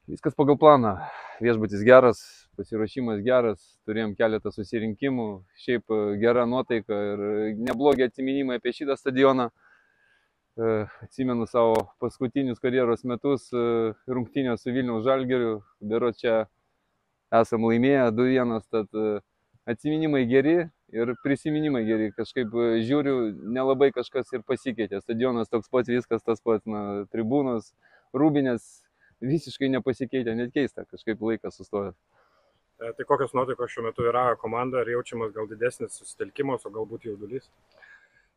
Viskas pagal planą. Viešbutis geras, pasiruošimas geras, turėjom keletą susirinkimų, šiaip gera nuotaika ir neblogi atsiminimai apie šitą stadioną. Atsimenu savo paskutinius karjeros metus rungtynės su Vilniaus Žalgiriu, berods čia esam laimėję 2-1, tad atsiminimai geri ir prisiminimai geri. Kažkaip žiūriu, nelabai kažkas ir pasikeitė. Stadionas toks pats, viskas tas pats, tribūnos, rūbinės visiškai nepasikeitė, net keista, kažkaip laikas sustojęs. Tai kokios nuotaikos šiuo metu yra komanda, ar jaučiamas gal didesnis susitelkimas, o galbūt jaudulys?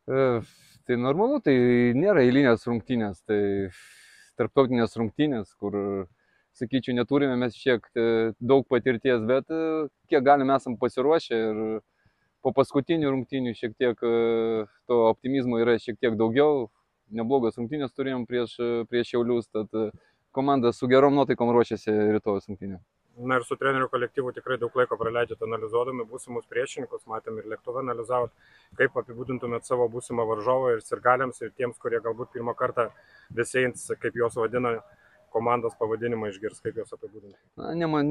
Tai normalu, tai nėra eilinės rungtynės, tai tarptautinės rungtynės, kur, sakyčiau, neturime mes šiek daug patirties, bet kiek galime esam pasiruošę ir po paskutinių rungtynių šiek tiek to optimizmo yra šiek tiek daugiau. Neblogas rungtynės turėjom prieš Šiaulius, tad komanda su gerom nuotaikom ruošiasi rytojus rungtynėm. Na ir su trenerių kolektyvu tikrai daug laiko praleidžiate analizuodami būsimus priešininkus, matėm ir lėktuvą analizavot. Kaip apibūdintumėt savo būsimą varžovą ir sirgaliams ir tiems, kurie galbūt pirmą kartą Veseins, kaip juos vadina, komandos pavadinimą išgirs, kaip juos apibūdinti?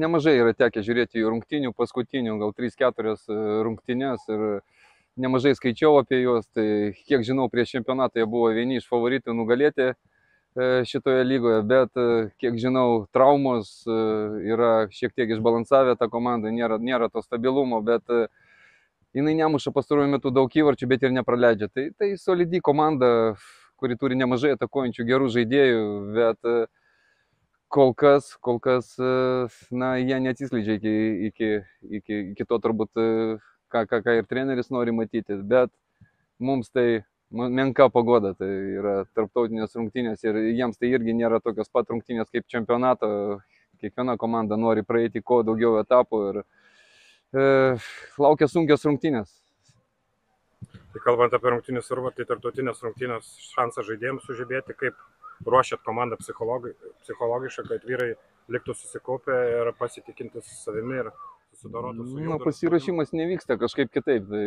Nemažai yra tekę žiūrėti jų rungtynių, paskutinių, gal 3-4 rungtynės ir nemažai skaičiau apie juos. Tai kiek žinau, prieš čempionatą jie buvo vieni iš favoritų nugalėti šitoje lygoje, bet kiek žinau, traumos yra šiek tiek išbalansavę tą komandą, nėra to stabilumo, bet jinai nemuša pastaruoju metu daug įvarčių, bet ir nepraleidžia. Tai solidi komanda, kuri turi nemažai atakuojančių gerų žaidėjų, bet kol kas, jie neatsiskleidžia iki to turbūt, ką ir treneris nori matyti, bet mums tai menka pagoda, tai yra tarptautinės rungtynės ir jiems tai irgi nėra tokios pat rungtynės kaip čempionato. Kiekviena komanda nori praeiti kuo daugiau etapų ir laukia sunkios rungtynės. Tai kalbant apie rungtynių svarbą, tai tarptautinės rungtynės šansas žaidėjams sužibėti, kaip ruošiat komandą psichologiškai, kad vyrai liktų susikaupę ir pasitikintis savimi ir susidorotų su jauduliu? Pasiruošimas nevyksta kažkaip kitaip, tai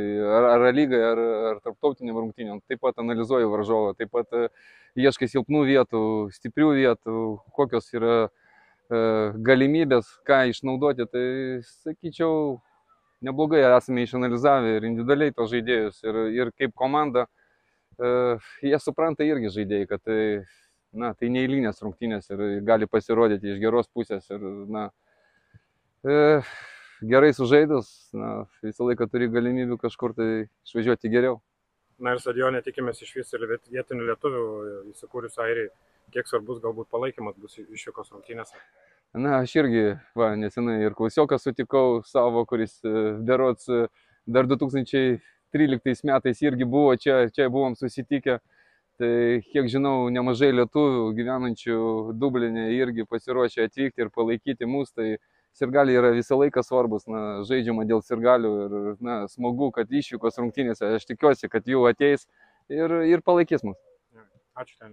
ar lygai, ar tarptautiniam rungtynėm. Taip pat analizuoju varžovą, taip pat ieškai silpnų vietų, stiprių vietų, kokios yra galimybės, ką išnaudoti. Tai sakyčiau, neblogai esame išanalizavę ir individualiai tos žaidėjus ir kaip komanda. Jie supranta irgi žaidėjai, kad tai neeilinės rungtynės ir gali pasirodyti iš geros pusės. Ir, gerai sužaidus, visą laiką turi galimybių kažkur tai išvažiuoti geriau. Na ir stadione tikimės išvysti ir vietinių lietuvių įsikūrusių Airijai. Kiek svarbus galbūt palaikymas bus išvykos rungtynėse? Aš irgi nesenai ir klausioką sutikau savo, kuris berods dar 2013 metais irgi buvo čia buvom susitikę. Tai kiek žinau, nemažai lietuvių gyvenančių Dubline irgi pasiruošę atvykti ir palaikyti mus. Tai sirgaliai yra visą laiką svarbus, žaidžiama dėl sirgalių ir smagu, kad išvykos rungtynėse, aš tikiuosi, kad jų ateis ir palaikys mus. Ačiū.